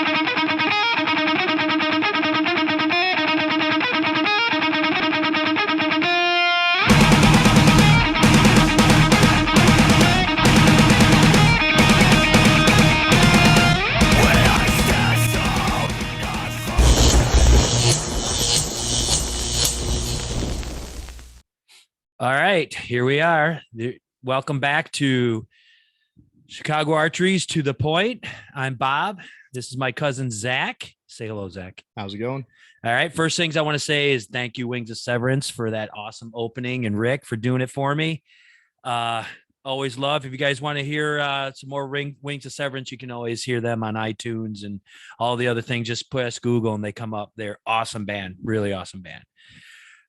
All right, here we are. Welcome back to Chicago Archery's To the Point. I'm Bob. This is my cousin, Zach. Say hello, Zach. How's it going? All right. First things I want to say is thank you, Wings of Severance, for that awesome opening, and Rick for doing it for me. Always love. If you guys want to hear some more Wings of Severance, you can always hear them on iTunes and all the other things. Just press Google and they come up. They're awesome band, really awesome band.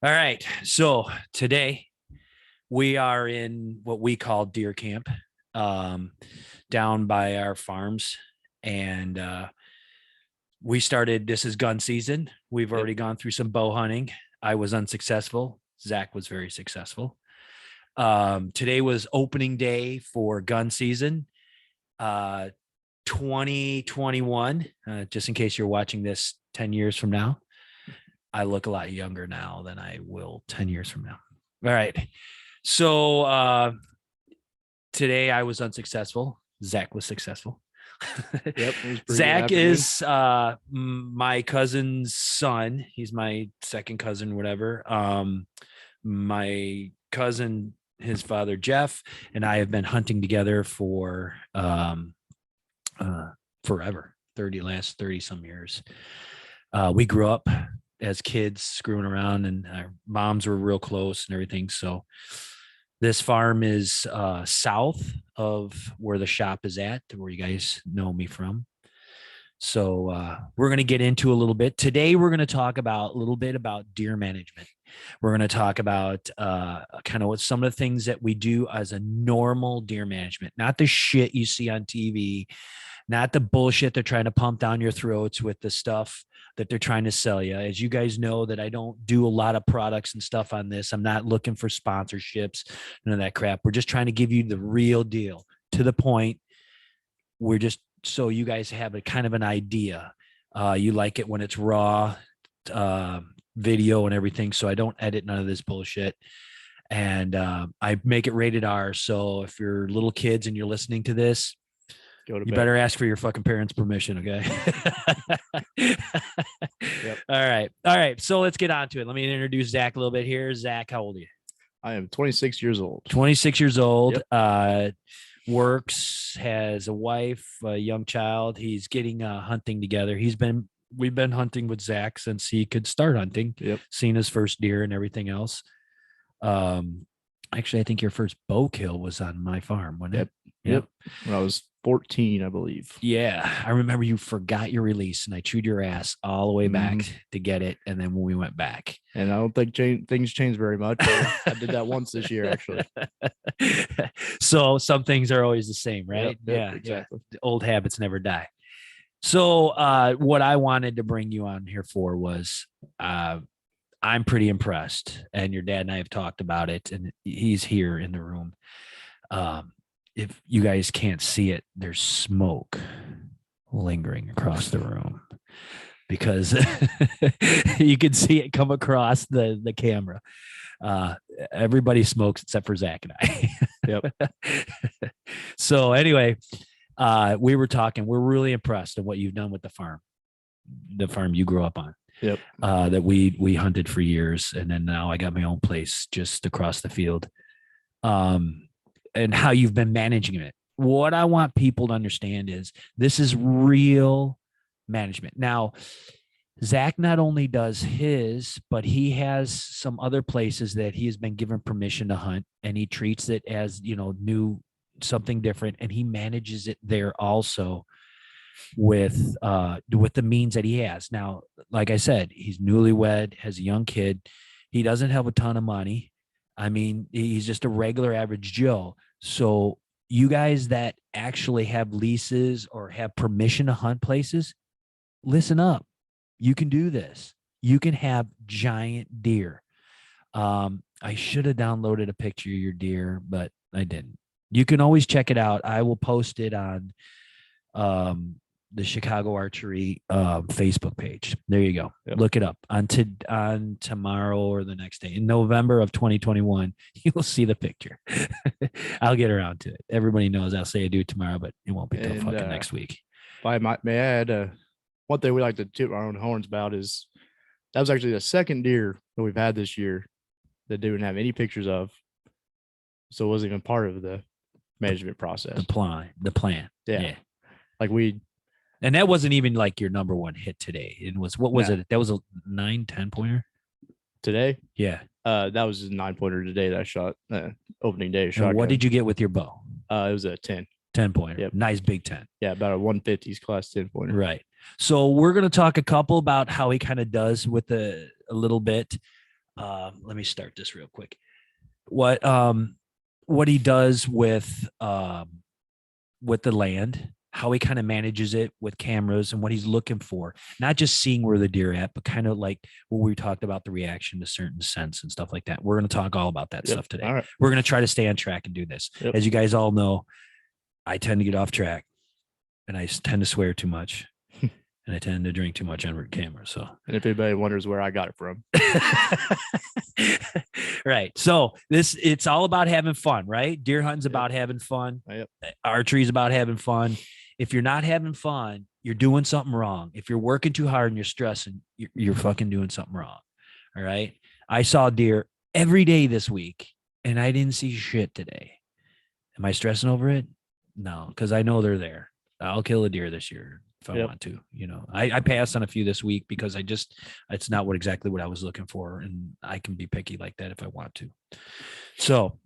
All right. So today we are in what we call deer camp down by our farms. And we started, this is gun season. We've already gone through some bow hunting. I was unsuccessful. Zach was very successful. Today was opening day for gun season 2021. Just in case you're watching this 10 years from now, I look a lot younger now than I will 10 years from now. All right. So today I was unsuccessful. Zach was successful. Yep. Zach is my cousin's son. He's my second cousin, whatever. My cousin, his father, Jeff, and I have been hunting together for forever, 30 some years. We grew up as kids screwing around, and our moms were real close and everything. So this farm is south of where the shop is at, where you guys know me from. So we're going to get into a little bit. Today, we're going to talk about a little bit about deer management. We're going to talk about kind of what some of the things that we do as a normal deer management, not the shit you see on TV, not the bullshit they're trying to pump down your throats with the stuff that they're trying to sell you. As you guys know, that I don't do a lot of products and stuff on this. I'm not looking for sponsorships, none of that crap. We're just trying to give you the real deal, to the point. We're just, so you guys have a kind of an idea. You like it when it's raw video and everything. So I don't edit none of this bullshit. And I make it rated R. So if you're little kids and you're listening to this, you better ask for your fucking parents' permission, okay? Yep. All right. So let's get on to it. Let me introduce Zach a little bit here. Zach, how old are you? I am 26 years old. 26 years old. Yep. Works, has a wife, a young child. He's getting hunting together. We've been hunting with Zach since he could start hunting. Yep. Seen his first deer and everything else. Actually, I think your first bow kill was on my farm, wasn't it? Yep. When I was 14, I believe. Yeah. I remember you forgot your release and I chewed your ass all the way back to get it. And then when we went back. And I don't think things changed very much. I did that once this year, actually. So some things are always the same, right? Yep, yeah, exactly. Yeah. Old habits never die. So what I wanted to bring you on here for was I'm pretty impressed. And your dad and I have talked about it, and he's here in the room. If you guys can't see it, there's smoke lingering across the room because you can see it come across the camera. Everybody smokes except for Zach and I. Yep. So anyway, we were talking, we're really impressed at what you've done with the farm you grew up on. Yep. That we hunted for years. And then now I got my own place just across the field. And how you've been managing it. What I want people to understand is this is real management. Now, Zach not only does his, but he has some other places that he has been given permission to hunt, and he treats it as, something different, and he manages it there also with the means that he has. Now, like I said, he's newlywed, has a young kid. He doesn't have a ton of money. I mean, he's just a regular average Joe. So you guys that actually have leases or have permission to hunt places, listen up. You can do this. You can have giant deer. I should have downloaded a picture of your deer, but I didn't. You can always check it out. I will post it on the Chicago Archery Facebook page. There you go. Yep. Look it up on tomorrow or the next day in November of 2021. You will see the picture. I'll get around to it. Everybody knows I'll say I do it tomorrow, but it won't be till fucking next week. If I may add, one thing we like to toot our own horns about is that was actually the second deer that we've had this year that didn't have any pictures of, so it wasn't even part of the management process. The plan. Yeah. Like and that wasn't even like your number one hit today. It was, what was it? That was a 9-10 pointer today. Yeah. That was a 9-pointer today that I shot opening day. And what did you get with your bow? It was a 10 pointer. Yep. Nice big 10. Yeah, about a 150s class 10 pointer. Right. So we're going to talk a couple about how he kind of does with a little bit. Let me start this real quick. What he does with the land, how he kind of manages it with cameras and what he's looking for, not just seeing where the deer at, but kind of like what we talked about, the reaction to certain scents and stuff like that. We're going to talk all about that stuff today. Right. We're going to try to stay on track and do this. Yep. As you guys all know, I tend to get off track and I tend to swear too much and I tend to drink too much on camera. So, and if anybody wonders where I got it from. Right. So it's all about having fun, right? Deer hunting's about having fun. Yep. Archery's about having fun. If you're not having fun, you're doing something wrong. If you're working too hard and you're stressing, you're fucking doing something wrong. All right. I saw deer every day this week and I didn't see shit today. Am I stressing over it? No, because I know they're there. I'll kill a deer this year if I want to. You know, I passed on a few this week because it's not exactly what I was looking for. And I can be picky like that if I want to. So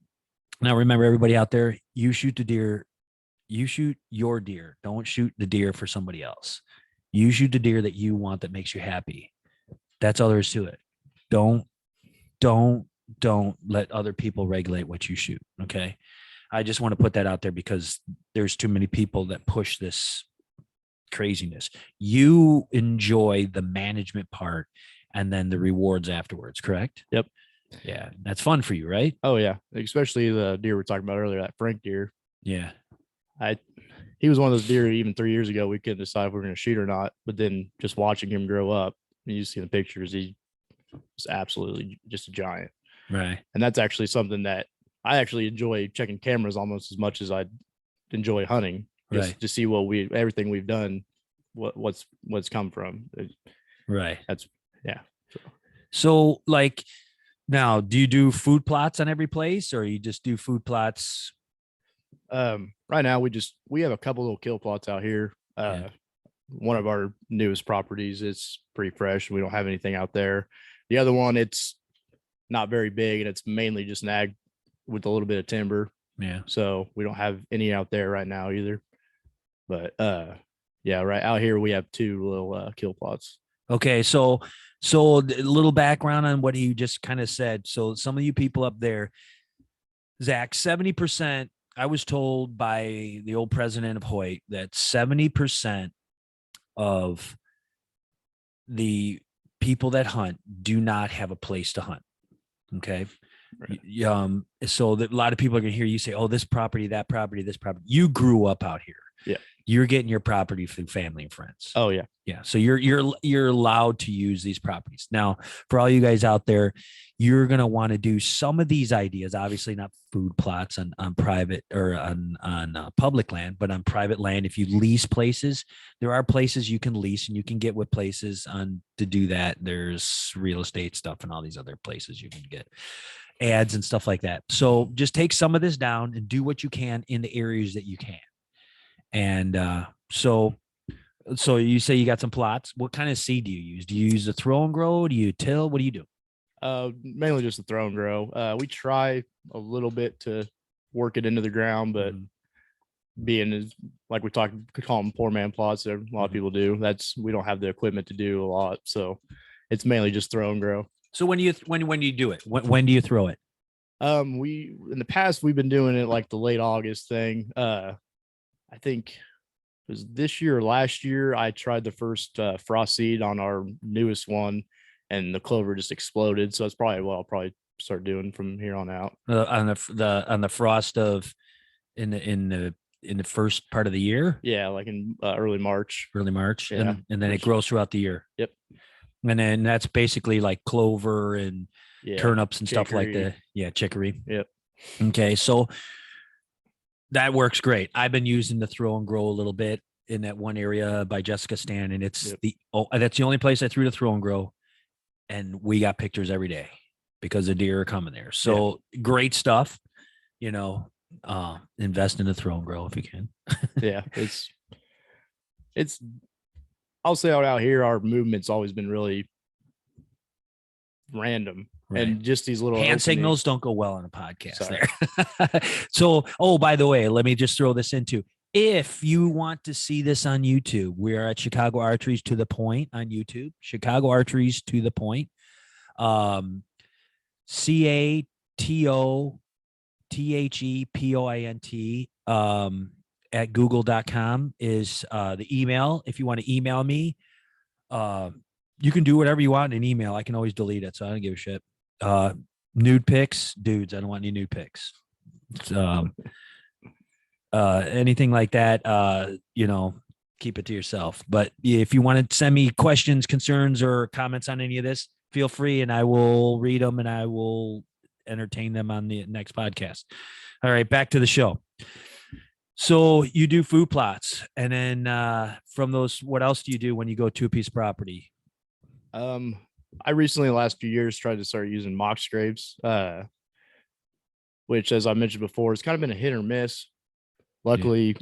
now remember, everybody out there, you shoot the deer. You shoot your deer. Don't shoot the deer for somebody else. You shoot the deer that you want, that makes you happy. That's all there is to it. Don't let other people regulate what you shoot. Okay. I just want to put that out there because there's too many people that push this craziness. You enjoy the management part and then the rewards afterwards, correct? Yep. Yeah. That's fun for you, right? Oh yeah. Especially the deer we were talking about earlier, that Frank deer. Yeah. He was one of those deer even 3 years ago. We couldn't decide if we were going to shoot or not, but then just watching him grow up, and you see the pictures, he was absolutely just a giant. Right. And that's actually something that I actually enjoy checking cameras almost as much as I enjoy hunting, just to see everything we've done, what's come from. Right. That's So like now, do you do food plots on every place, or you just do food plots? Right now we have a couple little kill plots out here. One of our newest properties, it's pretty fresh. We don't have anything out there. The other one, it's not very big and it's mainly just an ag with a little bit of timber. Yeah. So we don't have any out there right now either. But right out here we have two little kill plots. Okay, so a little background on what he just kind of said. So some of you people up there, Zach, 70%, I was told by the old president of Hoyt that 70% of the people that hunt do not have a place to hunt. Okay. Right. So that a lot of people are going to hear you say, oh, this property, that property, this property. You grew up out here. Yeah. You're getting your property through family and friends. Oh yeah. Yeah. So you're allowed to use these properties. Now, for all you guys out there, you're going to want to do some of these ideas, obviously not food plots on private or on public land, but on private land. If you lease places, there are places you can lease and you can get with places to do that. There's real estate stuff and all these other places you can get ads and stuff like that. So just take some of this down and do what you can in the areas that you can. And so you say you got some plots. What kind of seed do you use? Do you use the throw and grow? Do you till? What do you do? Mainly just the throw and grow. We try a little bit to work it into the ground, but being as like we call them poor man plots, a lot of people do. We don't have the equipment to do a lot, so it's mainly just throw and grow. So when do you do it? When do you throw it? In the past we've been doing it like the late August thing. I think it was this year or last year I tried the first frost seed on our newest one, and the clover just exploded. So that's probably what I'll probably start doing from here on out. On the frost of in the in the first part of the year, Yeah, like in early March. early March, Yeah. and then it grows throughout the year. Yep. And then that's basically like clover and turnips and stuff like chicory. that. Yeah, chicory. Yep. Okay, so that works great. I've been using the throw and grow a little bit in that one area by Jessica Stan, and it's that's the only place I threw the throw and grow, and we got pictures every day because the deer are coming there. So great stuff. You know, invest in the throw and grow if you can. Yeah, it's. I'll say out here, our movement's always been really random. Right. And just these little hand signals don't go well on a podcast there. So, by the way, let me just throw this into, if you want to see this on YouTube, we are at Chicago Archery's To The Point on YouTube, Chicago Archery's To The Point. CATOTHEPOINT at google.com is the email. If you want to email me, you can do whatever you want in an email. I can always delete it, so I don't give a shit. Nude pics, dudes, I don't want any nude pics. Anything like that, keep it to yourself. But if you want to send me questions, concerns, or comments on any of this, feel free, and I will read them and I will entertain them on the next podcast. All right, back to the show. So you do food plots, and then from those, what else do you do when you go to a piece of property? I recently, the last few years, tried to start using mock scrapes, which, as I mentioned before, it's kind of been a hit or miss. Luckily,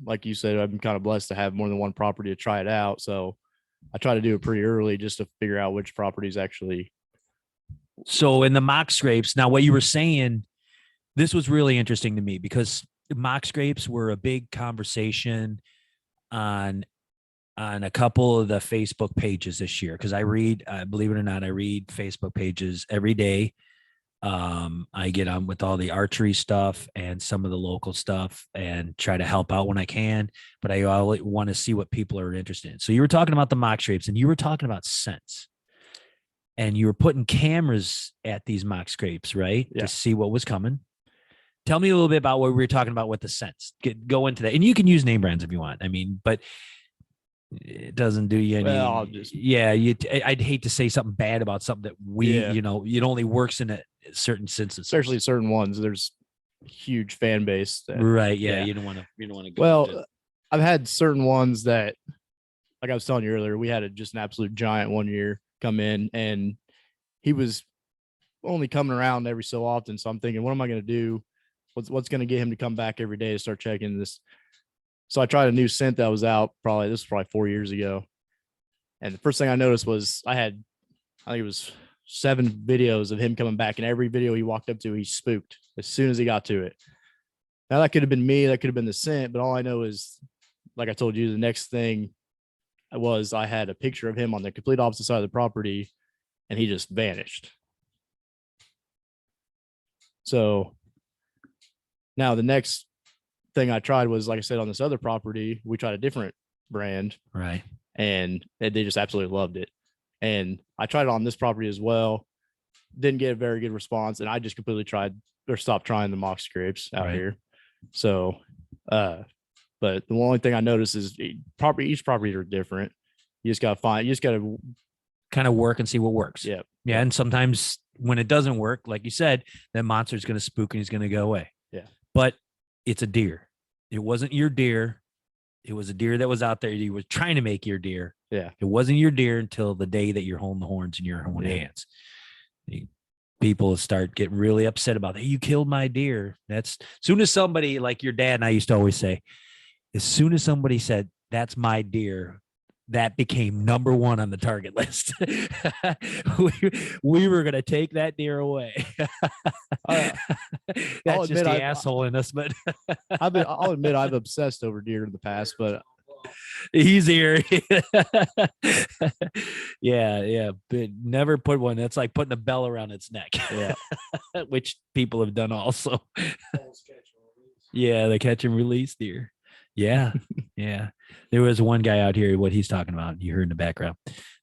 like you said, I've been kind of blessed to have more than one property to try it out. So I try to do it pretty early just to figure out which properties actually. So in the mock scrapes, now what you were saying, this was really interesting to me because mock scrapes were a big conversation on a couple of the Facebook pages this year. Cause I read, believe it or not, I read Facebook pages every day. I get on with all the archery stuff and some of the local stuff and try to help out when I can, but I always want to see what people are interested in. So you were talking about the mock scrapes and you were talking about scents, and you were putting cameras at these mock scrapes, right? Yeah. To see what was coming. Tell me a little bit about what we were talking about with the scents. Go into that. And you can use name brands if you want. I mean, but it doesn't do you any. Well, I'd hate to say something bad about something that it only works in a certain senses. Especially certain ones. There's huge fan base. Right. Yeah. You don't want to go. Well, I've had certain ones that, like I was telling you earlier, we had just an absolute giant one year come in, and he was only coming around every so often. So I'm thinking, what am I going to do? What's going to get him to come back every day to start checking this? So I tried a new scent that was out this was probably 4 years ago. And the first thing I noticed was I think it was 7 videos of him coming back, and every video he walked up to, he spooked as soon as he got to it. Now that could have been me, that could have been the scent, but all I know is, like I told you, the next thing was I had a picture of him on the complete opposite side of the property, and he just vanished. So now the next thing I tried was, like I said, on this other property, we tried a different brand. Right. And they just absolutely loved it. And I tried it on this property as well. Didn't get a very good response. And I just completely stopped trying the mock scrapes out here. So, but the only thing I noticed is each property are different. You just got to kind of work and see what works. Yeah. Yeah. And sometimes when it doesn't work, like you said, that monster is going to spook and he's going to go away. Yeah. But it's a deer. It wasn't your deer. It was a deer that was out there. He was trying to make your deer. Yeah. It wasn't your deer until the day that you're holding the horns in your own hands. People start getting really upset about, hey, you killed my deer. That's soon as somebody, like your dad and I used to always say, as soon as somebody said, that's my deer, that became number one on the target list. we were going to take that deer away. That's just the asshole in us, but I'll admit I've obsessed over deer in the past, but he's here. Yeah. But never put one. That's like putting a bell around its neck. Yeah. Which people have done also. Yeah. The catch and release deer. Yeah. Yeah. There was one guy out here, what he's talking about, you heard in the background.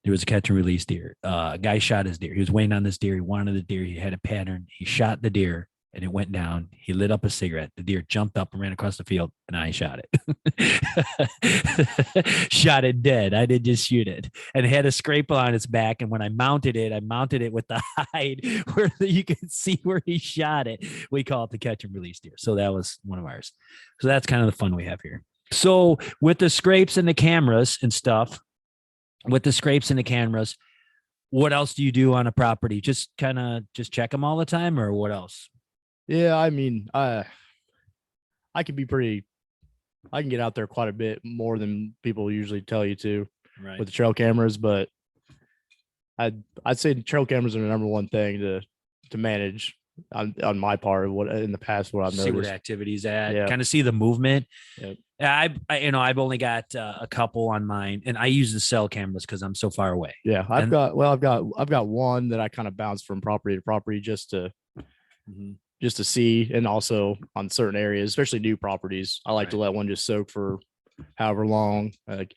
There was a catch and release deer. A guy shot his deer. He was waiting on this deer. He wanted the deer. He had a pattern. He shot the deer. and it went down. He lit up a cigarette. The deer jumped up and ran across the field, and I shot it. Shot it dead. I didn't just shoot it. And it had a scrape on its back. And when I mounted it with the hide where you can see where he shot it. We call it the catch and release deer. So that was one of ours. So that's kind of the fun we have here. So with the scrapes and the cameras and stuff, what else do you do on a property? Just kind of just check them all the time, or what else? Yeah, I mean, I can get out there quite a bit more than people usually tell you to with the trail cameras, but I'd say the trail cameras are the number one thing to manage on my part. What in the past, what I've noticed, see where the activity's at, kind of see the movement. Yep. I've only got a couple on mine, and I use the cell cameras because I'm so far away. Yeah, I've got one that I kind of bounce from property to property just to see, and also on certain areas, especially new properties, I like to let one just soak for however long. Like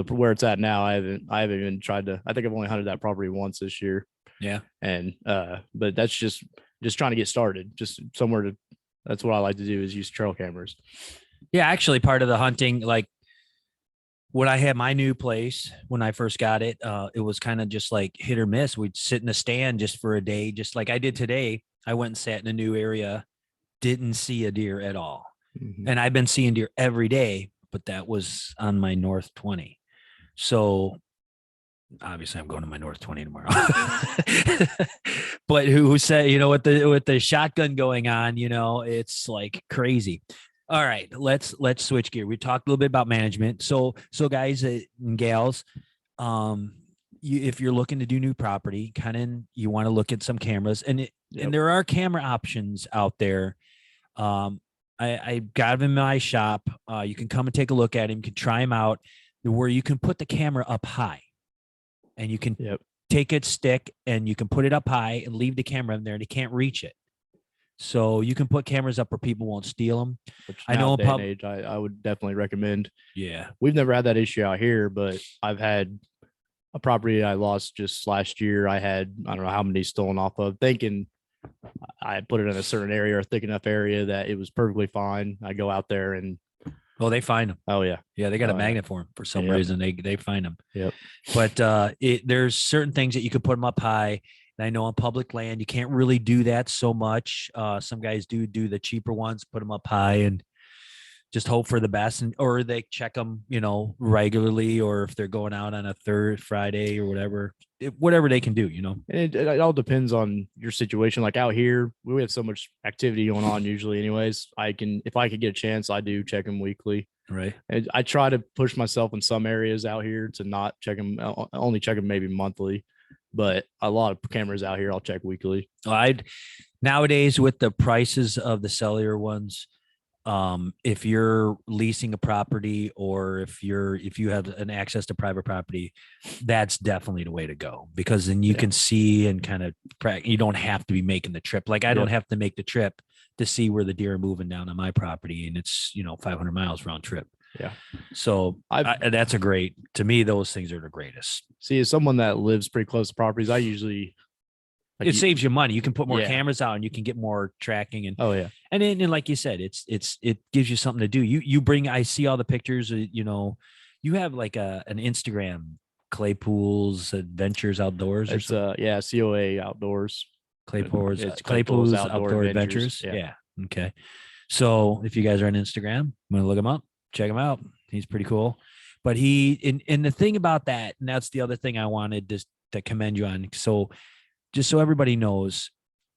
where it's at now, I haven't even tried to. I think I've only hunted that property once this year. Yeah, and but that's just trying to get started, just somewhere to. That's what I like to do is use trail cameras. Yeah, actually, part of the hunting, like when I had my new place, when I first got it, it was kind of just like hit or miss. We'd sit in the stand just for a day, just like I did today. I went and sat in a new area, didn't see a deer at all. Mm-hmm. And I've been seeing deer every day, but that was on my North 20. So obviously I'm going to my North 20 tomorrow. But who said, with the shotgun going on, it's like crazy. All right, let's switch gear. We talked a little bit about management. So guys and gals, if you're looking to do new property, you want to look at some cameras, and there are camera options out there. I got them in my shop. You can come and take a look at them. You can try them out, where you can put the camera up high, and you can take its stick and you can put it up high and leave the camera in there, and you can't reach it. So you can put cameras up where people won't steal them. Which I know in age, I would definitely recommend. Yeah. We've never had that issue out here, but I've had a property I lost just last year. I don't know how many stolen off of, thinking I put it in a certain area or a thick enough area that it was perfectly fine. I go out there and they find them. Oh yeah. Yeah. They got a magnet for them for some reason. They find them. Yep. But there's certain things that you could put them up high. And I know on public land, you can't really do that so much. Some guys do the cheaper ones, put them up high and just hope for the best. Or they check them, regularly, or if they're going out on a third Friday or whatever they can do, And it all depends on your situation. Like out here, we have so much activity going on usually anyways. If I could get a chance, I do check them weekly. Right. And I try to push myself in some areas out here to not check them, only check them maybe monthly. But a lot of cameras out here, I'll check weekly. Nowadays with the prices of the cellular ones, if you're leasing a property or if you have an access to private property, that's definitely the way to go, because then you can see and kind of you don't have to be making the trip. Like I don't have to make the trip to see where the deer are moving down on my property, and it's 500 miles round trip. Yeah. So that's to me, those things are the greatest. See, as someone that lives pretty close to properties, I usually it saves you money. You can put more cameras out and you can get more tracking. And and then like you said, it gives you something to do. I see all the pictures. You have like an Instagram, Claypool's Adventures Outdoors. It's COA Outdoors. Claypool's Outdoor Adventures. Yeah. Okay. So if you guys are on Instagram, I'm gonna look him up. Check him out. He's pretty cool. But and the thing about that, and that's the other thing I wanted to commend you on. So just so everybody knows,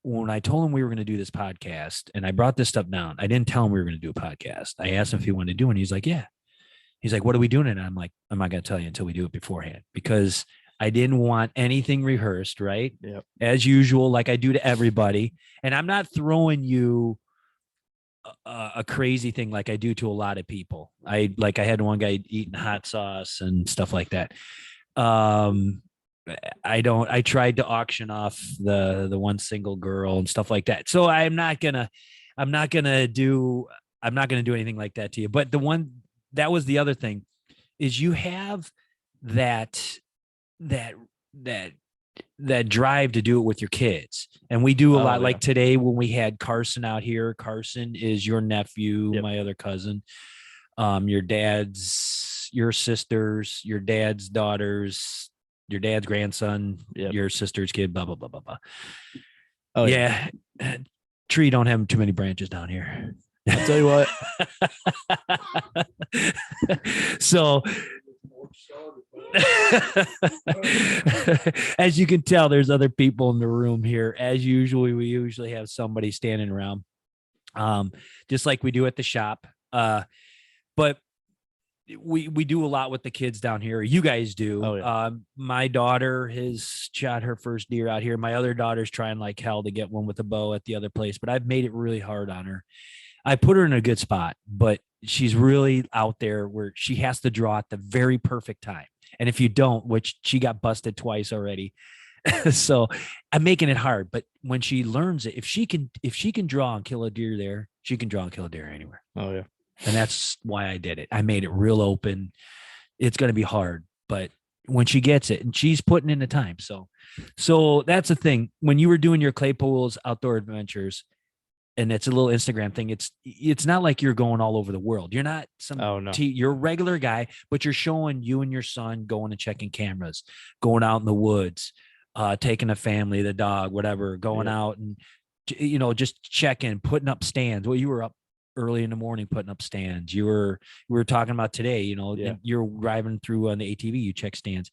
when I told him we were going to do this podcast and I brought this stuff down, I didn't tell him we were going to do a podcast. I asked him if he wanted to do it. And he's like, yeah. He's like, what are we doing? And I'm like, I'm not going to tell you until we do it beforehand, because I didn't want anything rehearsed, right? Yep. As usual, like I do to everybody. And I'm not throwing you a crazy thing like I do to a lot of people. I had one guy eating hot sauce and stuff like that. I tried to auction off the one single girl and stuff like that. So I'm not gonna do anything like that to you. But that was the other thing, is you have that that drive to do it with your kids. And we do a Oh, lot. yeah. Like today when we had Carson out here. Carson is your nephew, Yep. my other cousin, your sisters, your dad's daughters, your dad's grandson, Yep. your sister's kid, blah blah blah blah blah. Oh, yeah. Tree don't have too many branches down here. I'll tell you what. So as you can tell, there's other people in the room here. As usual, we usually have somebody standing around, just like we do at the shop. But we do a lot with the kids down here. You guys do. Oh, yeah. My daughter has shot her first deer out here. My other daughter's trying like hell to get one with a bow at the other place, but I've made it really hard on her. I put her in a good spot, but she's really out there where she has to draw at the very perfect time. And if you don't, which she got busted twice already. So I'm making it hard, but when she learns it, if she can draw and kill a deer there, she can draw and kill a deer anywhere. Oh, yeah. And that's why I did it. I made it real open. It's going to be hard, but when she gets it, and she's putting in the time. So that's the thing. When you were doing your Claypool's outdoor adventures, and it's a little Instagram thing, it's not like you're going all over the world. You're not you're a regular guy, but you're showing you and your son going and checking cameras, going out in the woods, taking a family, the dog, whatever, going out and, just checking, putting up stands. Well, you were up early in the morning putting up stands. We were talking about today, you're driving through on the ATV, you check stands.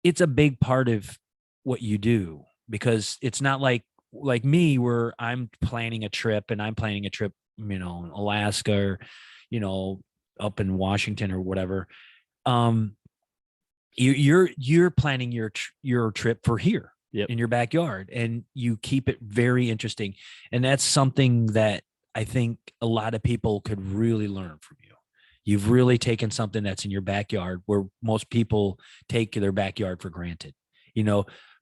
It's a big part of what you do, because it's not like me, where I'm planning a trip, Alaska, or, up in Washington or whatever. You're planning your trip for here in your backyard, and you keep it very interesting. And that's something that I think a lot of people could really learn from you. You've really taken something that's in your backyard, where most people take their backyard for granted.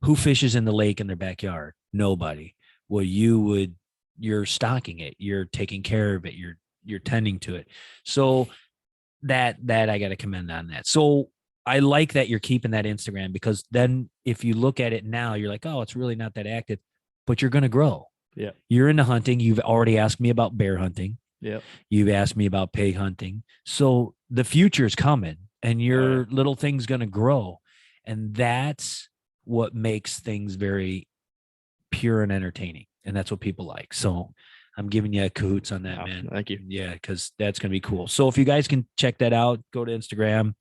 Who fishes in the lake in their backyard? Nobody. Well, you're stocking it. You're taking care of it. You're tending to it. So that I got to commend on that. So I like that you're keeping that Instagram, because then if you look at it now, you're like, oh, it's really not that active, but you're going to grow. Yeah. You're into hunting. You've already asked me about bear hunting. Yeah. You've asked me about pig hunting. So the future is coming, and your little thing's going to grow. And that's what makes things very pure and entertaining. And that's what people like. So I'm giving you a cahoots on that, man. Thank you. Yeah, because that's going to be cool. So if you guys can check that out, go to Instagram.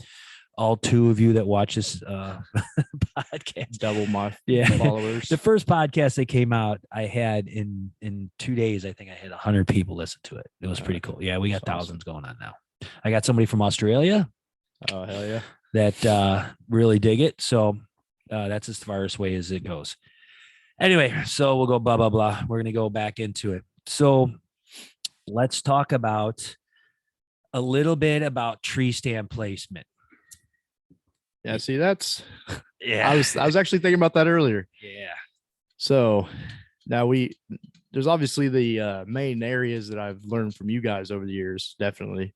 All two of you that watch this podcast, double my followers. The first podcast that came out, I had in 2 days, I think I had 100 people listen to it. It was pretty cool. Yeah, we got thousands going on now. I got somebody from Australia. Oh, hell yeah. That really dig it. So that's as far as way as it goes. Anyway, so we'll go blah, blah, blah. We're going to go back into it. So let's talk about a little bit about tree stand placement. Yeah, see, that's yeah. I was actually thinking about that earlier. Yeah. So now there's obviously the main areas that I've learned from you guys over the years, definitely.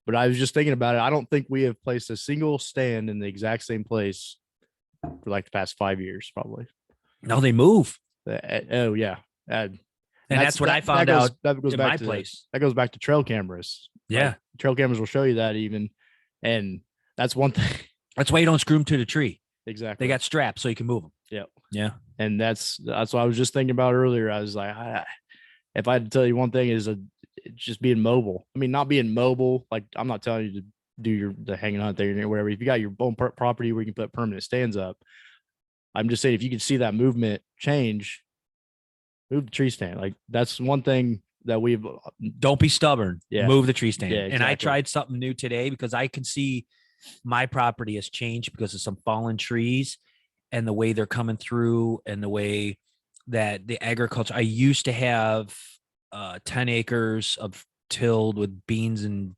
But I was just thinking about it. I don't think we have placed a single stand in the exact same place for like the past 5 years, probably. No, they move. Oh yeah. And that's what I found out in my place. That goes back to trail cameras. Yeah. Like, trail cameras will show you that even. And that's one thing. That's why you don't screw them to the tree. Exactly. They got straps so you can move them. Yep. Yeah. And that's what I was just thinking about earlier. I was like, if I had to tell you one thing, is just being mobile. I mean, not being mobile. Like, I'm not telling you to do the hanging hunt there or whatever. If you got your own property where you can put permanent stands up, I'm just saying, if you can see that movement change, move the tree stand. Like, that's one thing that we've. Don't be stubborn. Yeah. Move the tree stand. Yeah, exactly. And I tried something new today, because I can see my property has changed because of some fallen trees and the way they're coming through, and the way that the agriculture. I used to have 10 acres of tilled with beans and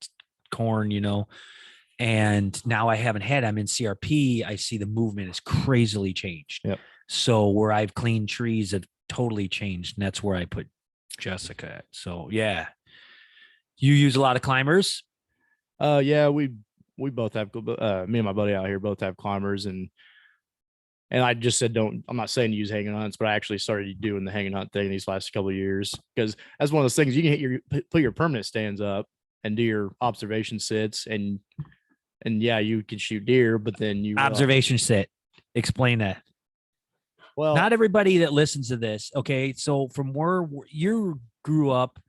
corn, and now I haven't had. I'm in CRP. I see the movement is crazily changed. Yep. So where I've cleaned trees have totally changed, and that's where I put Jessica at. So yeah, you use a lot of climbers. Yeah, we both have. Me and my buddy out here both have climbers, and And I just said, I'm not saying to use hanging hunts, but I actually started doing the hanging hunt thing these last couple of years because that's one of those things you can put your permanent stands up and do your observation sits and yeah, you can shoot deer, but then you observation sit. Explain that. Well, not everybody that listens to this. Okay. So from where you grew up,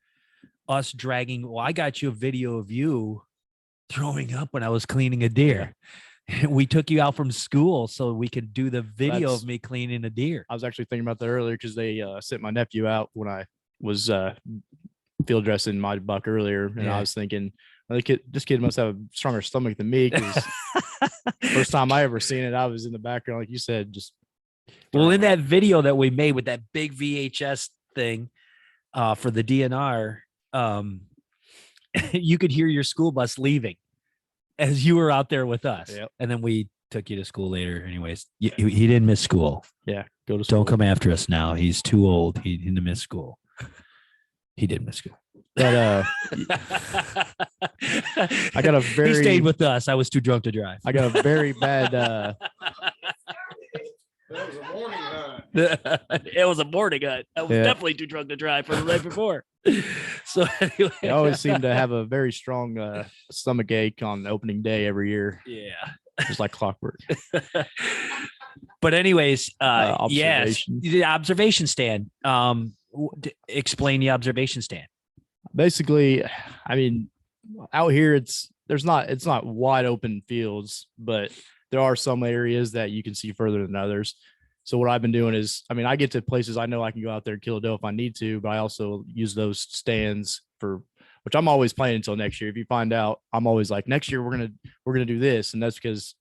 us dragging, well, I got you a video of you throwing up when I was cleaning a deer. We took you out from school so we could do the video of me cleaning a deer. I was actually thinking about that earlier because they sent my nephew out when I was field dressing my buck earlier, and I was thinking, well, this kid must have a stronger stomach than me because first time I ever seen it, I was in the background, like you said, just. Well, in that video that we made with that big VHS thing for the DNR, you could hear your school bus leaving as you were out there with us. Yep. And then we took you to school later. Anyways, he didn't miss school. Yeah. Go to school. Don't come after us now. He's too old. He didn't miss school. He did miss school. But I got a very. He stayed with us. I was too drunk to drive. I got a very bad. That was a morning hunt. It was a morning hunt. I was definitely too drunk to drive for the night before. So anyway. I always seem to have a very strong stomach ache on opening day every year. Yeah. Just like clockwork. But anyways, yes, observation. the observation stand. Explain the observation stand. Basically, I mean, out here it's not wide open fields, but there are some areas that you can see further than others. So what I've been doing is, I mean, I get to places I know I can go out there and kill a doe if I need to, but I also use those stands for, which I'm always planning until next year. If you find out, I'm always like, next year we're gonna do this, and that's because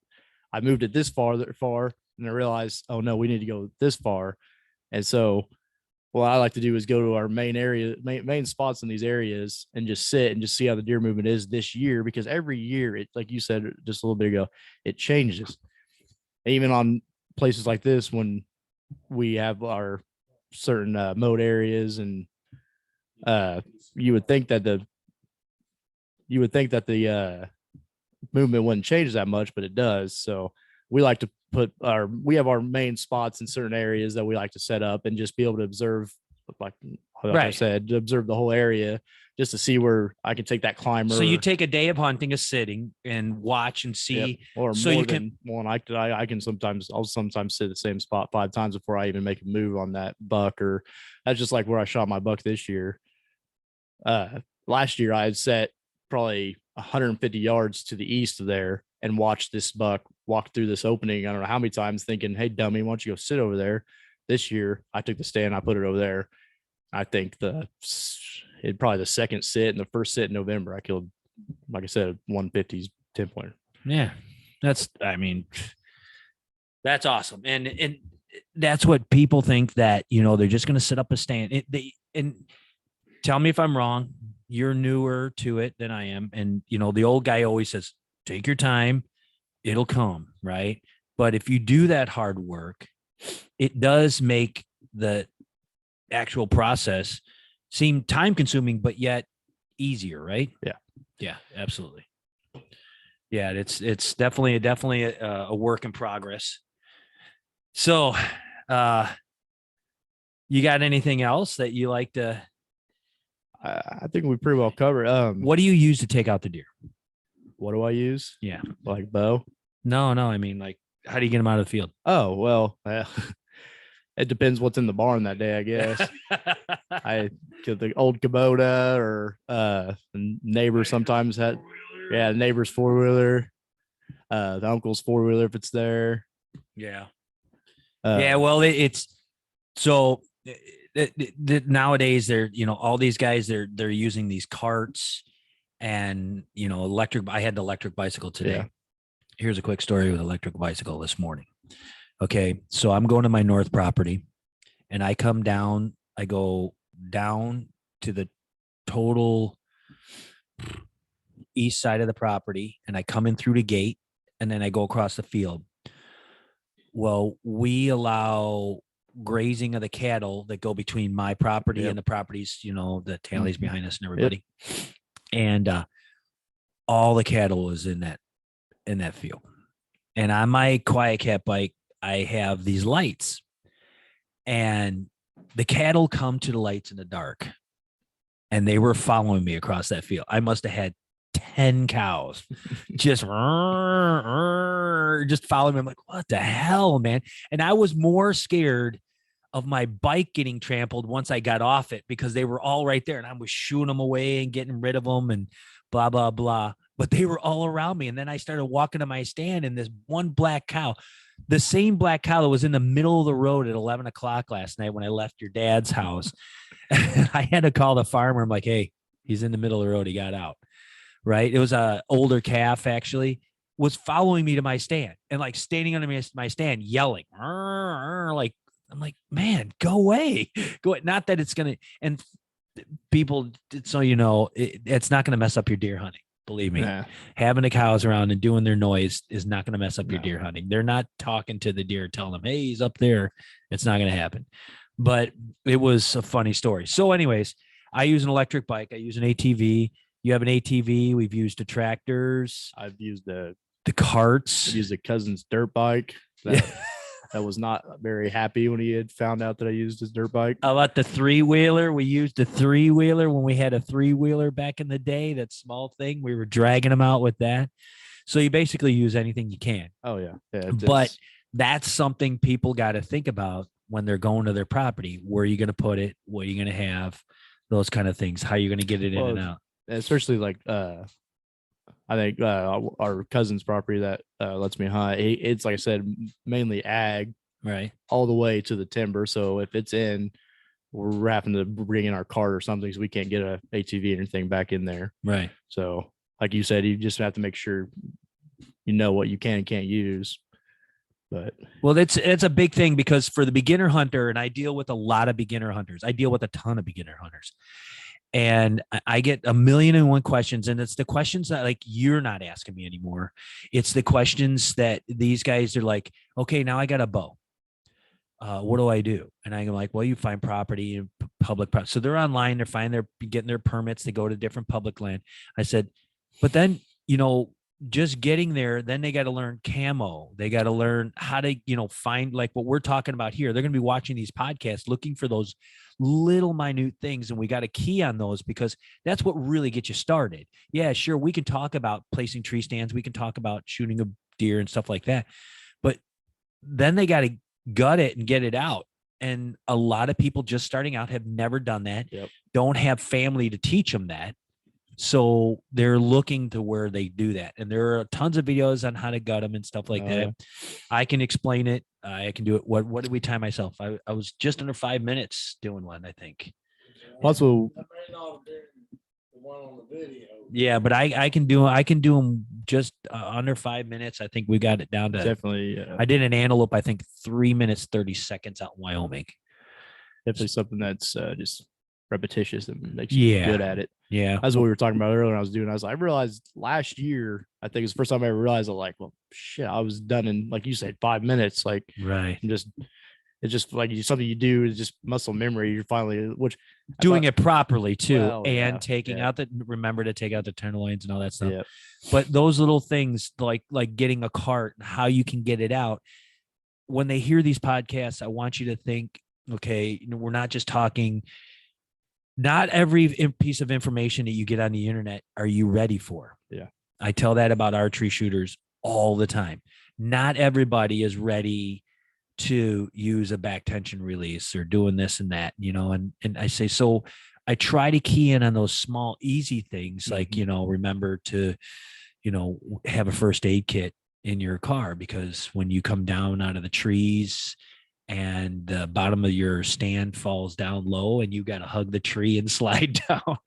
I moved it this far, and I realized, oh no, we need to go this far. And so what I like to do is go to our main spots in these areas and just sit and just see how the deer movement is this year, because every year it, like you said just a little bit ago, it changes. Even on places like this, when we have our certain mode areas, and you would think that the movement wouldn't change that much, but it does. So we like to we have our main spots in certain areas that we like to set up and just be able to observe, like I said, to observe the whole area, just to see where I can take that climber. So you take a day of hunting, a sitting, and watch and see. Yep. Or so more you than one. I'll sometimes sit the same spot 5 times before I even make a move on that buck. Or that's just like where I shot my buck this year. Last year I had set probably 150 yards to the east of there and watched this buck walk through this opening. I don't know how many times, thinking, hey dummy, why don't you go sit over there? This year I took the stand, I put it over there. I think it probably the second sit and the first sit in November, I killed, like I said, 150's 10-pointer. Yeah, that's awesome. And that's what people think, that, they're just going to set up a stand. And tell me if I'm wrong. You're newer to it than I am. And, the old guy always says, take your time, it'll come. Right. But if you do that hard work, it does make the actual process seem time consuming, but yet easier. Right. Yeah. Yeah, absolutely. Yeah. It's definitely a work in progress. So, you got anything else that you like to? I think we pretty well covered. What do you use to take out the deer? What do I use? Yeah. Like bow? No. I mean, like, how do you get them out of the field? Oh, well, it depends what's in the barn that day, I guess. I get the old Kubota, or the neighbor sometimes had, the neighbor's 4-wheeler, the uncle's 4-wheeler if it's there. Yeah. Well, it's so nowadays they're, all these guys, they're using these carts and, electric. I had the electric bicycle today. Yeah. Here's a quick story with electric bicycle this morning. Okay. So I'm going to my north property, and I go down to the total east side of the property, and I come in through the gate, and then I go across the field. Well, we allow grazing of the cattle that go between my property and the properties, the tailies behind us and everybody. Yep. And all the cattle is in that field. And on my Quiet Cat bike, I have these lights, and the cattle come to the lights in the dark, and they were following me across that field. I must have had 10 cows just following me. I'm like, what the hell, man? And I was more scared of my bike getting trampled once I got off it, because they were all right there and I was shooing them away and getting rid of them and blah, blah, blah. But they were all around me. And then I started walking to my stand, and this one black cow, the same black cow that was in the middle of the road at 11 o'clock last night when I left your dad's house. I had to call the farmer. I'm like, hey, he's in the middle of the road. He got out. Right. It was a older calf, actually, was following me to my stand and like standing under my stand, yelling, like, I'm like, man, go away. Go away. Not that it's going to, and people, so, you know, it's not going to mess up your deer hunting. Believe me, having the cows around and doing their noise is not going to mess up your deer hunting. They're not talking to the deer, telling them, hey, he's up there. It's not going to happen. But it was a funny story. So anyways, I use an electric bike. I use an ATV. You have an ATV. We've used the tractors. I've used the carts. I've used a cousin's dirt bike. That was not very happy when he had found out that I used his dirt bike. How about the 3-wheeler? We used a 3-wheeler when we had a 3-wheeler back in the day. That small thing. We were dragging them out with that. So you basically use anything you can. Oh, yeah. But that's something people got to think about when they're going to their property. Where are you going to put it? What are you going to have? Those kind of things. How are you going to get it in and out? Especially like I think our cousin's property that lets me hunt. It's like I said, mainly ag, right, all the way to the timber. So if it's in, we're having to bring in our cart or something, so we can't get a ATV or anything back in there. Right. So like you said, you just have to make sure you know what you can and can't use. But well, it's a big thing, because for the beginner hunter, and I deal with a lot of beginner hunters. I deal with a ton of beginner hunters. And I get 1,000,001 questions, and it's the questions that like you're not asking me anymore. It's the questions that these guys are like, okay, now I got a bow. What do I do? And I'm like, well, you find property and public property. So they're online, they're getting their permits. They go to different public land. I said, but then, you know, just getting there, then they got to learn camo. They got to learn how to, you know, find like what we're talking about here. They're going to be watching these podcasts, looking for those little minute things. And we got to key on those, because that's what really gets you started. Yeah, sure. We can talk about placing tree stands. We can talk about shooting a deer and stuff like that. But then they got to gut it and get it out. And a lot of people just starting out have never done that. Yep. Don't have family to teach them that. So they're looking to where they do that. And there are tons of videos on how to gut them and stuff like that. Yeah. I can explain it. I can do it. What did we time myself? I was just under 5 minutes doing one, I think. Also, yeah, but I can do them just under 5 minutes. I think we got it down to definitely. I did an antelope, I think 3 minutes, 30 seconds out in Wyoming. Definitely something that's just repetitious and makes you good at it. Yeah. That's what we were talking about earlier. I realized last year, I think it's the first time I ever realized, like, well, shit, I was done in, like you said, 5 minutes. Like, right. It's just like something you do is just muscle memory. You're finally, which doing it properly too. Well, and taking out remember to take out the tenderloins and all that stuff. Yeah. But those little things like getting a cart, how you can get it out. When they hear these podcasts, I want you to think, okay, we're not just talking. Not every piece of information that you get on the internet are you ready for. Yeah. I tell that about archery shooters all the time. Not everybody is ready to use a back tension release or doing this and that, you know, and I say, so I try to key in on those small, easy things, like, you know, remember to, you know, have a first aid kit in your car, because when you come down out of the trees and the bottom of your stand falls down low and you got to hug the tree and slide down.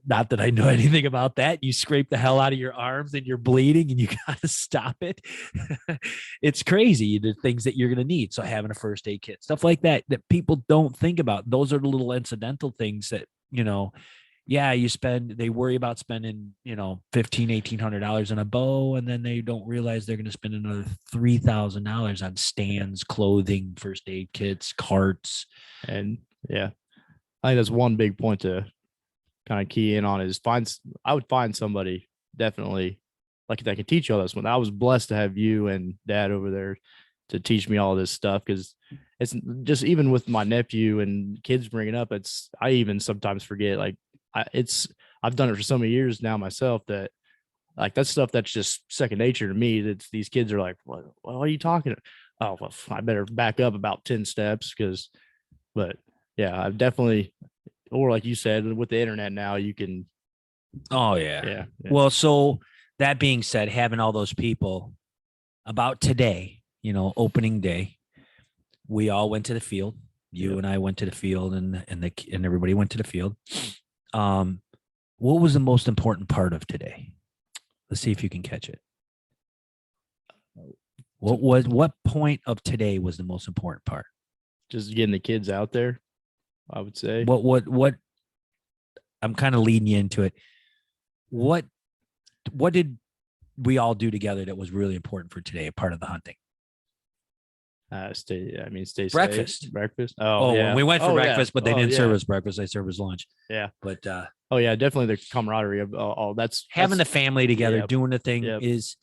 Not that I know anything about that. You scrape the hell out of your arms and you're bleeding and you got to stop it. It's crazy, the things that you're going to need. So having a first aid kit, stuff like that people don't think about. Those are the little incidental things that, you know, yeah, they worry about spending, you know, $1,500-$1,800 on a bow, and then they don't realize they're going to spend another $3,000 on stands, clothing, first aid kits, carts. And yeah, I think that's one big point to kind of key in on is I would find somebody definitely like that can teach you all this one. I was blessed to have you and Dad over there to teach me all this stuff, because it's just, even with my nephew and kids bringing up, I even sometimes forget, like I've done it for so many years now myself, that like that's stuff that's just second nature to me. That these kids are like, what are you talking about? Oh, well, I better back up about 10 steps, but yeah, I've definitely, or like you said, with the internet now, you can. Oh yeah. Yeah. Well, so that being said, having all those people about today, opening day, we all went to the field. You and I went to the field, and everybody went to the field. What was the most important part of today? Let's see if you can catch it. What point of today was the most important part? Just getting the kids out there, I would say. What I'm kind of leading you into it. What did we all do together that was really important for today, a part of the hunting? Stay breakfast. safe. Breakfast. Oh, yeah. we went for breakfast, but they didn't serve yeah. us breakfast. They served us lunch. Yeah. But oh yeah, definitely the camaraderie of all that's having the family together, Yep. doing the thing Yep. is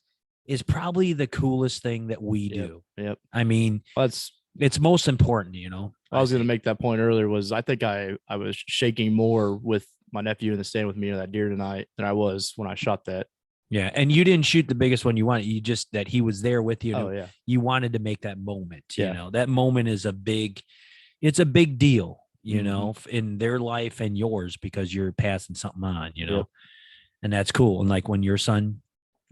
probably the coolest thing that we do. Yep. I mean, it's most important, I was going to make that point earlier. Was I think I was shaking more with my nephew in the stand with me on that deer tonight than I was when I shot that. Yeah, and you didn't shoot the biggest one you wanted. You just that he was there with you. Oh yeah. You wanted to make that moment. Yeah. That moment is it's a big deal. Mm-hmm. In their life and yours, because you're passing something on. Yep. And that's cool. And like when your son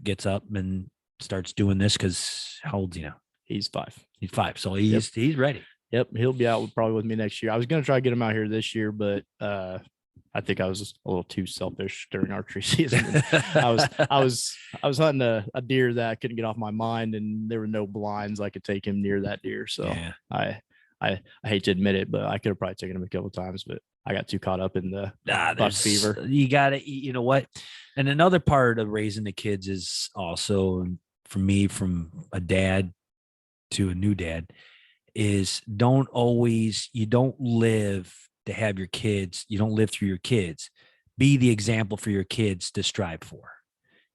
gets up and starts doing this, because how old's he now? He's 5. He's 5, so he's ready. Yep, he'll be out probably with me next year. I was going to try to get him out here this year, but I think I was a little too selfish during archery season. I was hunting a deer that I couldn't get off my mind, and there were no blinds I could take him near that deer. So yeah. I hate to admit it, but I could have probably taken him a couple of times, but I got too caught up in the buck fever. You got to, you know what? And another part of raising the kids is also, for me, from a dad to a new dad, is you don't live to have your kids. You don't live through your kids. Be the example for your kids to strive for.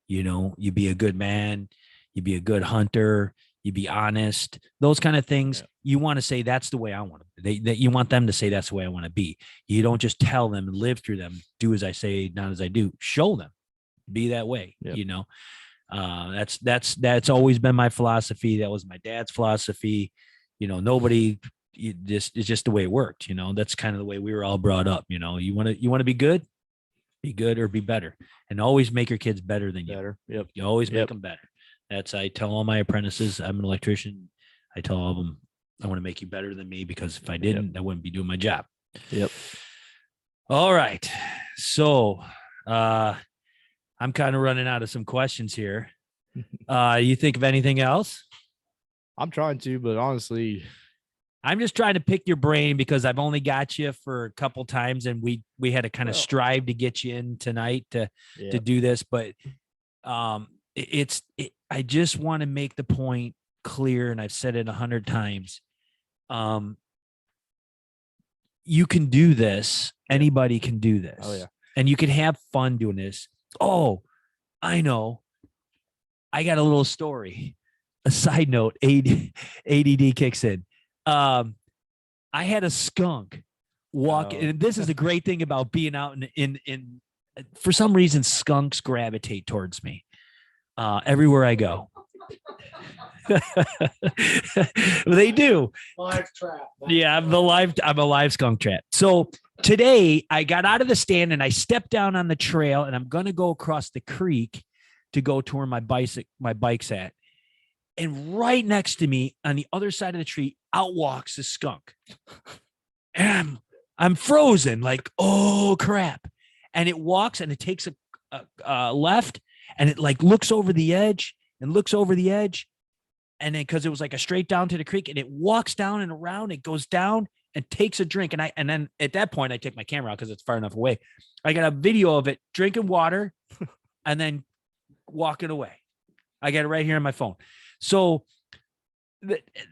You be a good man, you be a good hunter, you be honest, those kind of things. Yeah. You want to say, that's the way I want to be. You want them to say, that's the way I want to be. You don't just tell them and live through them. Do as I say, not as I do. Show them, be that way. Yep. That's always been my philosophy. That was my dad's philosophy. It's just the way it worked. That's kind of the way we were all brought up. You want to be good or be better, and always make your kids better than you. Better. Yep. You always make them better. I tell all my apprentices, I'm an electrician. I tell all of them, I want to make you better than me, because if I didn't, I wouldn't be doing my job. Yep. All right. So I'm kind of running out of some questions here. You think of anything else? I'm trying to, but honestly, I'm just trying to pick your brain, because I've only got you for a couple times, and we had to kind of strive to get you in tonight to do this. But I just want to make the point clear, and I've said it 100 times. You can do this. Anybody can do this. Oh yeah. And you can have fun doing this. Oh, I know. I got a little story. A side note, ADD kicks in. I had a skunk walk, and this is the great thing about being out in for some reason, skunks gravitate towards me everywhere I go. They do. Live trap. Yeah, I'm a live skunk trap. So today I got out of the stand and I stepped down on the trail, and I'm going to go across the creek to go to where my bike's at. And right next to me on the other side of the tree, out walks a skunk. And I'm frozen, like, oh crap. And it walks and it takes a left, and it like looks over the edge. And then, cause it was like a straight down to the creek, and it walks down and around, it goes down and takes a drink. And then at that point I take my camera out, cause it's far enough away. I got a video of it drinking water and then walking away. I got it right here on my phone. So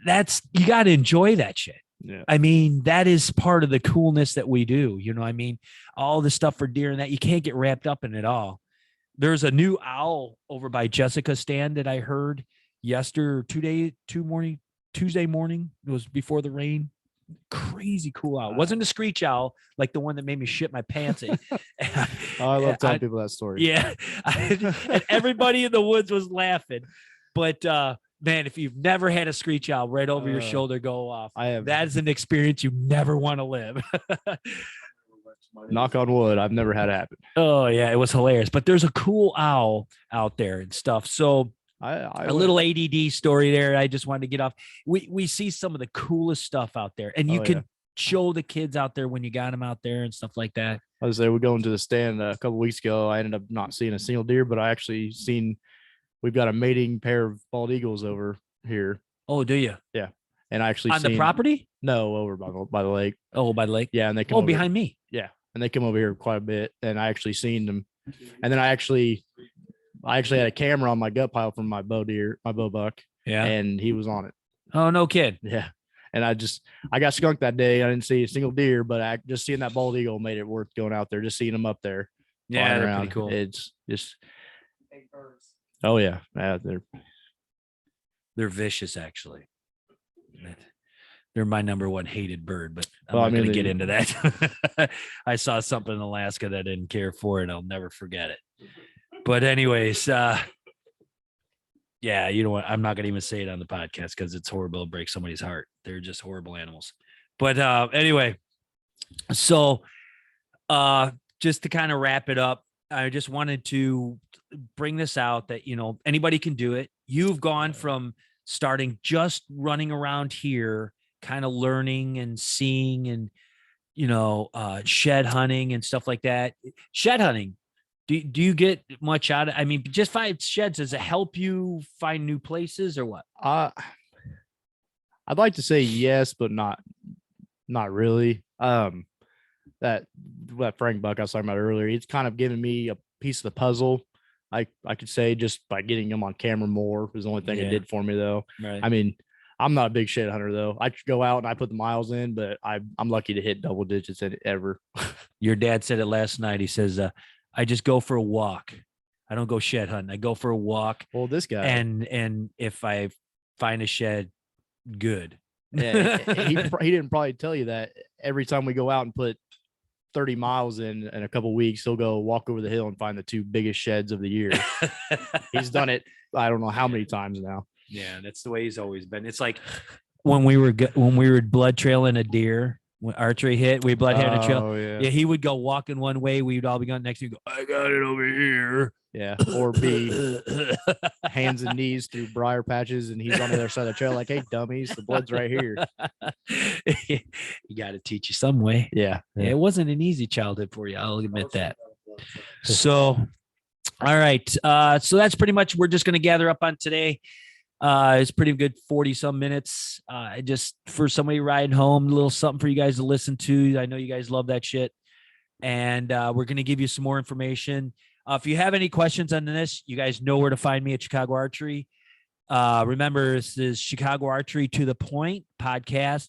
that's, you got to enjoy that shit. Yeah. I mean, that is part of the coolness that we do. I mean, all the stuff for deer and that, you can't get wrapped up in it all. There's a new owl over by Jessica's stand that I heard two Tuesday morning. It was before the rain. Crazy cool owl. It wasn't a screech owl like the one that made me shit my pants. I love telling people that story. Yeah. And everybody in the woods was laughing. But man, if you've never had a screech owl right over your shoulder go off, that is an experience you never want to live. Knock on wood, I've never had it happen. Oh yeah, it was hilarious. But there's a cool owl out there and stuff. So a little ADD story there. I just wanted to get off. We see some of the coolest stuff out there, and you can show the kids out there when you got them out there and stuff like that. I was there. We're going to the stand a couple weeks ago. I ended up not seeing a single deer, but I actually seen. We've got a mating pair of bald eagles over here. Oh, do you? Yeah, and I actually on the property. No, over by the lake. Oh, by the lake. Yeah, and they come behind me. Yeah, and they come over here quite a bit, and I actually seen them. And then I actually had a camera on my gut pile from my bow buck. Yeah, and he was on it. Oh, no kid. Yeah, and I got skunked that day. I didn't see a single deer, but just seeing that bald eagle made it worth going out there. Just seeing them up there. Yeah, they're pretty cool. It's just. Oh yeah, they're vicious actually. They're my number one hated bird, but I'm not going to get into that. I saw something in Alaska that I didn't care for, and I'll never forget it. But anyways, yeah, you know what? I'm not going to even say it on the podcast because it's horrible to break somebody's heart. They're just horrible animals. But anyway, so just to kind of wrap it up, I just wanted to bring this out that, anybody can do it. You've gone from starting just running around here, kind of learning and seeing and, shed hunting and stuff like that. Shed hunting. Do you get much out of it? I mean, just 5 sheds, does it help you find new places or what? I'd like to say yes, but not really. That Frank buck I was talking about earlier, it's kind of giving me a piece of the puzzle. I could say just by getting him on camera more was the only thing it did for me though. Right. I mean, I'm not a big shed hunter though. I go out and I put the miles in, but I'm lucky to hit double digits in it ever. Your dad said it last night. He says, I just go for a walk. I don't go shed hunting. I go for a walk. Well, this guy and if I find a shed, good. Yeah, he didn't probably tell you that every time we go out and put 30 miles in a couple of weeks, he'll go walk over the hill and find the 2 biggest sheds of the year. He's done it. I don't know how many times now. Yeah, that's the way he's always been. It's like when we were blood trailing a deer, when archery hit, we blood had a trail. Yeah, he would go walking one way. We would all be going next to him. Go, I got it over here. Yeah, or be hands and knees through briar patches, and he's on the other side of the trail like, hey, dummies, the blood's right here. You got to teach you some way. Yeah. It wasn't an easy childhood for you. I'll admit that. So, all right. So that's pretty much, we're just going to gather up on today. It's pretty good 40 some minutes. Just for somebody riding home, a little something for you guys to listen to. I know you guys love that shit. And we're going to give you some more information. If you have any questions on this, you guys know where to find me at Chicago Archery. Remember, this is Chicago Archery to the Point podcast.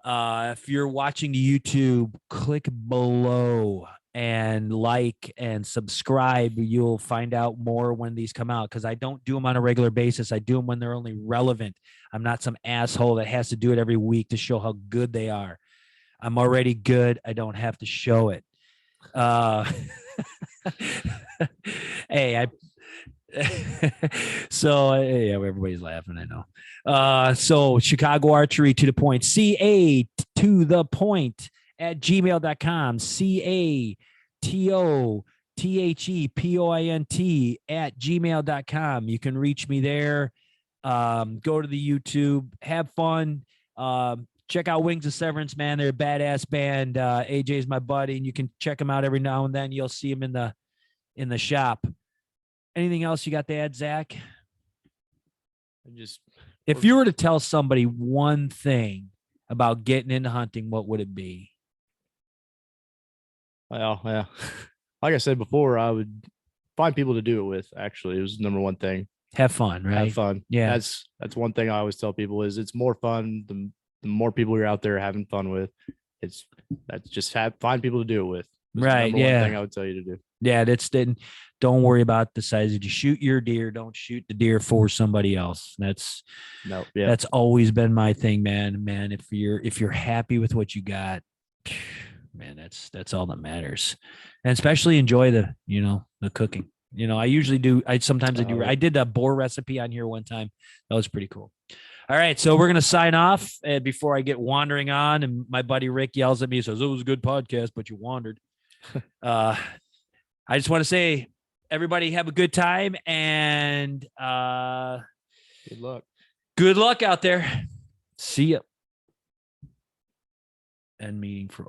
If you're watching the YouTube, click below and like and subscribe. You'll find out more when these come out, because I don't do them on a regular basis. I do them when they're only relevant. I'm not some asshole that has to do it every week to show how good they are. I'm already good. I don't have to show it. Hey, so yeah, everybody's laughing, I know. So Chicago Archery to the Point, CA to the point at gmail.com, CATOTHEPOINT at gmail.com. You can reach me there. Go to the YouTube, have fun. Check out Wings of Severance, man. They're a badass band. AJ's my buddy, and you can check them out every now and then. You'll see them in the shop. Anything else you got to add, Zach? If you were to tell somebody one thing about getting into hunting, what would it be? Well, yeah. Like I said before, I would find people to do it with. Actually, it was the number one thing. Have fun, right? Have fun. Yeah. That's one thing I always tell people is it's more fun the more people you're out there having fun with. Find people to do it with. That's right. the number one thing I would tell you to do. Yeah, that's Don't worry about the size. If you shoot your deer, don't shoot the deer for somebody else. That's always been my thing, man. Man, if you're happy with what you got, man, that's all that matters. And especially enjoy the cooking. I usually do. I did a boar recipe on here one time. That was pretty cool. All right, so we're gonna sign off before I get wandering on, and my buddy Rick yells at me, says, "It was a good podcast, but you wandered." I just want to say, everybody have a good time, and good luck. Good luck out there. See ya. End meeting for